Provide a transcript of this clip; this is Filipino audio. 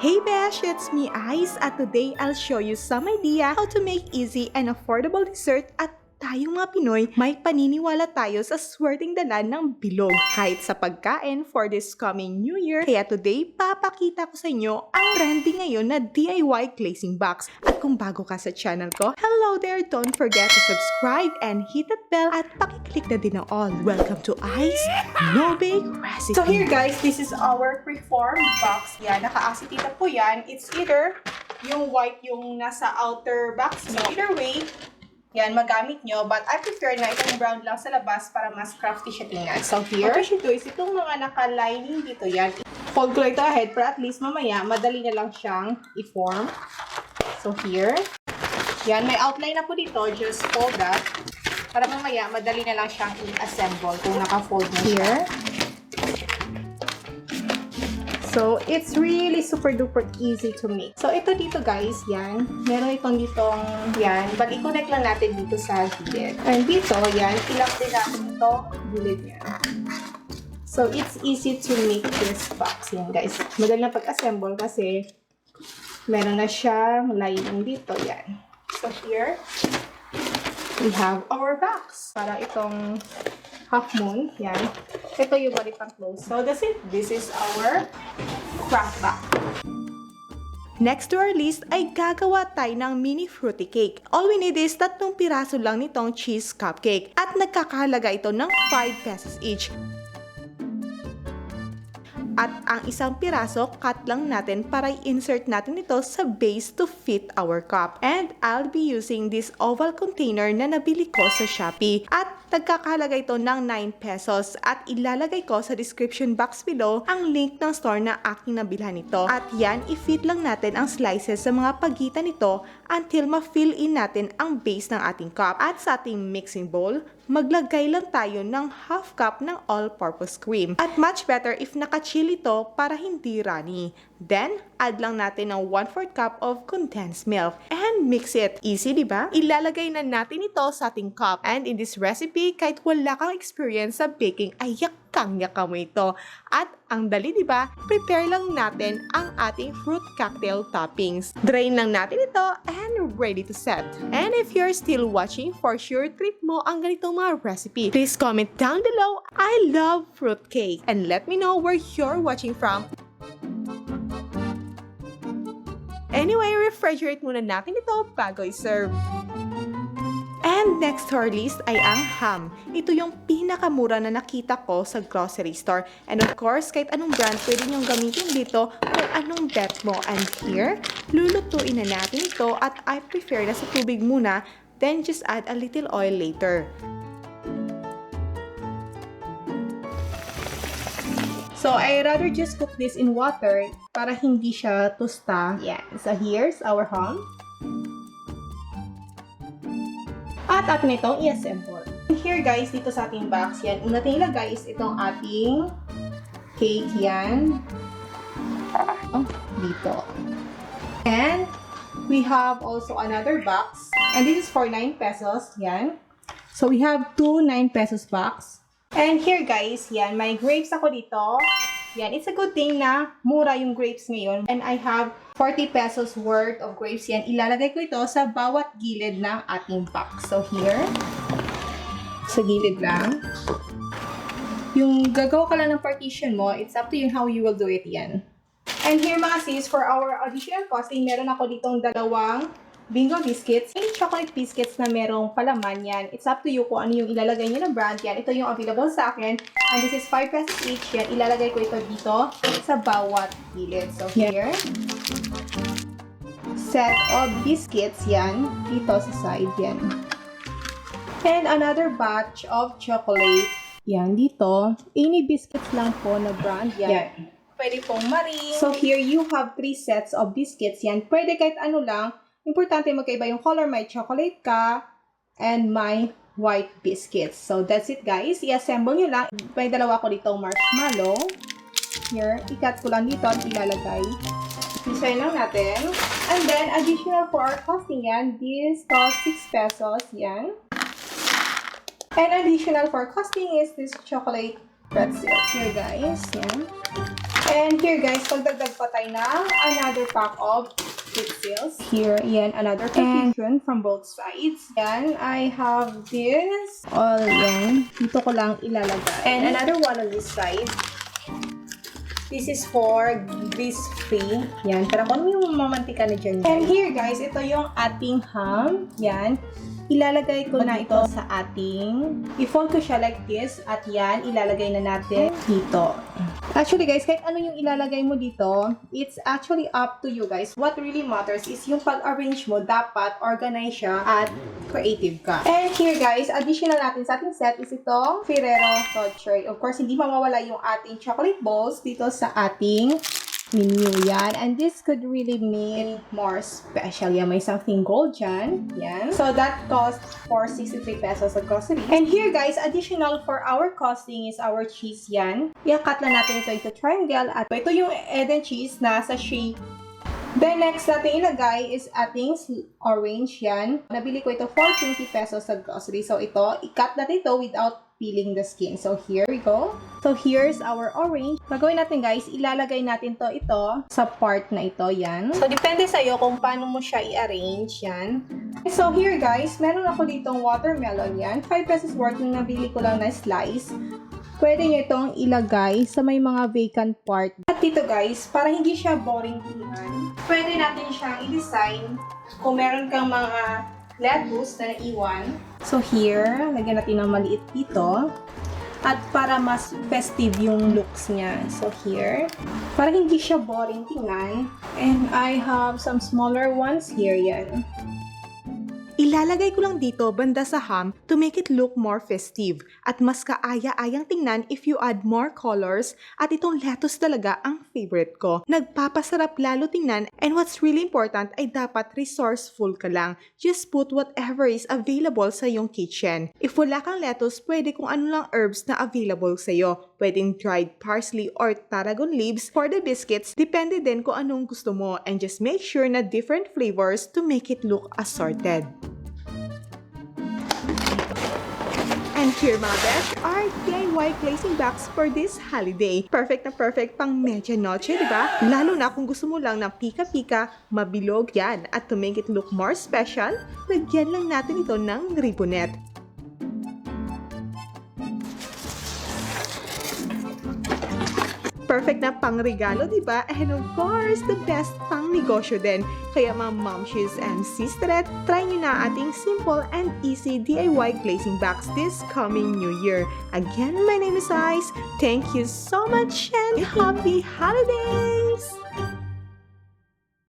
Hey besh, it's me Ice at today I'll show you some idea how to make easy and affordable dessert at tayong mga Pinoy, may paniniwala tayo sa swerteng dalan ng bilog kahit sa pagkain for this coming New Year. Kaya today, papakita ko sa inyo ang trending ngayon na DIY glazing box. At kung bago ka sa channel ko, hello there! Don't forget to subscribe and hit that bell at pakiclick na din ang all. Welcome to Ice No Bake Recipe. So here guys, this is our preformed box. Yan, naka-asitita po yan. It's either yung white yung nasa outer box mo. Either way, yan, magamit nyo. But I prefer na itong brown lang sa labas para mas crafty siya tingnan. So here, what you should do is itong mga naka-lining dito yan. Fold ko ito ahead para at least mamaya, madali na lang siyang i-form. So here, yan, may outline na po dito. Just fold that. Para mamaya, madali na lang siyang i-assemble kung naka-fold na here. So, it's really super duper easy to make. So, ito dito guys, yan. Meron itong ditong, yan. Balik-connect lang natin dito sa gilid. And dito, yan. Ilak din natin ito, gilid niya. So, it's easy to make this box. Yan guys. Madali na pag-assemble kasi meron na siyang lining dito, yan. So, here, we have our box. Para itong half moon, yan. Ito yung balik pang close. So, that's it. This is our craft box. Next to our list ay gagawa tayo ng mini fruity cake. All we need is 3 piraso lang nitong cheese cupcake. At nagkakahalaga ito ng 5 pesos each. At ang isang piraso, cut lang natin para i-insert natin ito sa base to fit our cup. And I'll be using this oval container na nabili ko sa Shopee. At nagkakahalaga ito ng 9 pesos. At ilalagay ko sa description box below ang link ng store na aking nabilhan nito. At yan, i-fit lang natin ang slices sa mga pagitan nito until ma-fill in natin ang base ng ating cup. At sa ating mixing bowl, maglagay lang tayo ng half cup ng all-purpose cream. At much better if naka-chill ito para hindi runny. Then, add lang natin ng 1/4 cup of condensed milk. And mix it. Easy, di ba? Ilalagay na natin ito sa ating cup. And in this recipe, kahit wala kang experience sa baking, ay yakang-yaka mo ito. At ang dali, di ba? Prepare lang natin ang ating fruit cocktail toppings. Drain lang natin ito and ready to set. And if you're still watching, for sure trip mo ang ganitong mga recipe. Please comment down below. I love fruit cake. And let me know where you're watching from. Anyway, refrigerate muna natin ito bago i-serve. And next to our list ay ang ham. Ito yung pinakamura na nakita ko sa grocery store. And of course, kahit anong brand pwede nyong gamitin dito kung anong bet mo. And here, lulutuin na natin ito at I prefer na sa tubig muna, then just add a little oil later. So, I rather just cook this in water para hindi siya tusta. Yan. So, here's our ham. At atin itong i-assemble. Here guys, dito sa ating box, yan. Una natin ilagay is itong ating cake, yan. Oh, dito. And we have also another box. And this is for 9 pesos, yan. So, we have 2 9 pesos box. And here guys, yan, may grapes ako dito. Yan, it's a good thing na mura yung grapes ngayon. And I have 40 pesos worth of grapes. Yan, ilalagay ko ito sa bawat gilid ng ating box. So here, sa gilid lang. Yung gagawa ka lang ng partition mo, it's up to you how you will do it yan. And here mga sis, for our additional costing, meron ako ditong 2 bingo biscuits. Yung chocolate biscuits na merong palaman yan. It's up to you kung ano yung ilalagay nyo na brand yan. Ito yung available sa akin. And this is 5 pesos each. Yan, ilalagay ko ito dito sa bawat gilid. So here, set of biscuits yan. Dito sa side yan. And another batch of chocolate. Yan, dito. Any biscuits lang po na brand yan. Pwede pong Marie. So here, you have 3 sets of biscuits yan. Pwede kahit ano lang. Importante magkaiba yung color. May chocolate ka and may white biscuits. So, that's it guys. I-assemble nyo lang. May 2 ko ditong marshmallow. Here, i-cut ko lang dito at ilalagay. Design lang natin. And then, additional for our costing yan, this cost 6 pesos. Yan. And additional for costing is this chocolate pretzels here guys. Yan. And here guys, pagdagdag pa tayo ng another pack of pixels. Here, yan, another confusion from both sides. Yan, I have this. All yan. Dito ko lang ilalagay. And another one on this side. This is for grease-free. Yan, pero kung ano yung mamantika na dyan. And here guys, ito yung ating ham. Yan. Ilalagay ko na ito sa ating, i-fold ko siya like this, at yan, ilalagay na natin dito. Actually guys, kahit ano yung ilalagay mo dito, it's actually up to you guys. What really matters is yung pag-arrange mo, dapat organize siya at creative ka. And here guys, additional natin sa ating set is itong Ferrero Rocher. Of course, hindi mawawala yung ating chocolate balls dito sa ating menu yan. And this could really make it more special. Yan, may something gold dyan. Yan. So, that costs for 63 pesos sa grocery. And here, guys, additional for our costing is our cheese yan. I-cut lang natin ito into triangle. At ito yung Eden cheese na sa shape. Then, next natin ilagay is ating orange yan. Nabili ko ito for 20 pesos sa grocery. So, ito, i-cut natin ito without peeling the skin. So, here we go. So, here's our orange. Gagawin natin, guys, ilalagay natin ito sa part na ito, yan. So, depende sa'yo kung paano mo siya i-arrange, yan. So, here, guys, meron ako ditong watermelon, yan. 5 pesos worth yung nabili ko lang na slice. Pwede nyo itong ilagay sa may mga vacant part. At dito, guys, para hindi siya boring tingnan, pwede natin siyang i-design kung meron kang mga lettuce na naiwan. So here, lagyan natin ng maliit dito. At para mas festive yung looks niya. So here, para hindi siya boring tingnan. And I have some smaller ones here, yan. Ilalagay ko lang dito banda sa ham to make it look more festive at mas kaaya-ayang tingnan if you add more colors at itong lettuce talaga ang favorite ko. Nagpapasarap lalo tingnan and what's really important ay dapat resourceful ka lang. Just put whatever is available sa iyong kitchen. If wala kang lettuce, pwede kung ano lang herbs na available sa iyo. Pwedeng dried parsley or tarragon leaves for the biscuits. Depende din kung anong gusto mo and just make sure na different flavors to make it look assorted. And here mga besh, our DIY glazing box for this holiday. Perfect na perfect pang medianoche, di ba? Lalo na kung gusto mo lang ng pika-pika, mabilog yan. At to make it look more special, lagyan lang natin ito ng ribbonette. Perfect na pang regalo, di ba? And of course, the best pang negosyo din. Kaya mga momshies and sisterette, try nyo na ating simple and easy DIY glazing box this coming New Year. Again, my name is Ice. Thank you so much and happy holidays!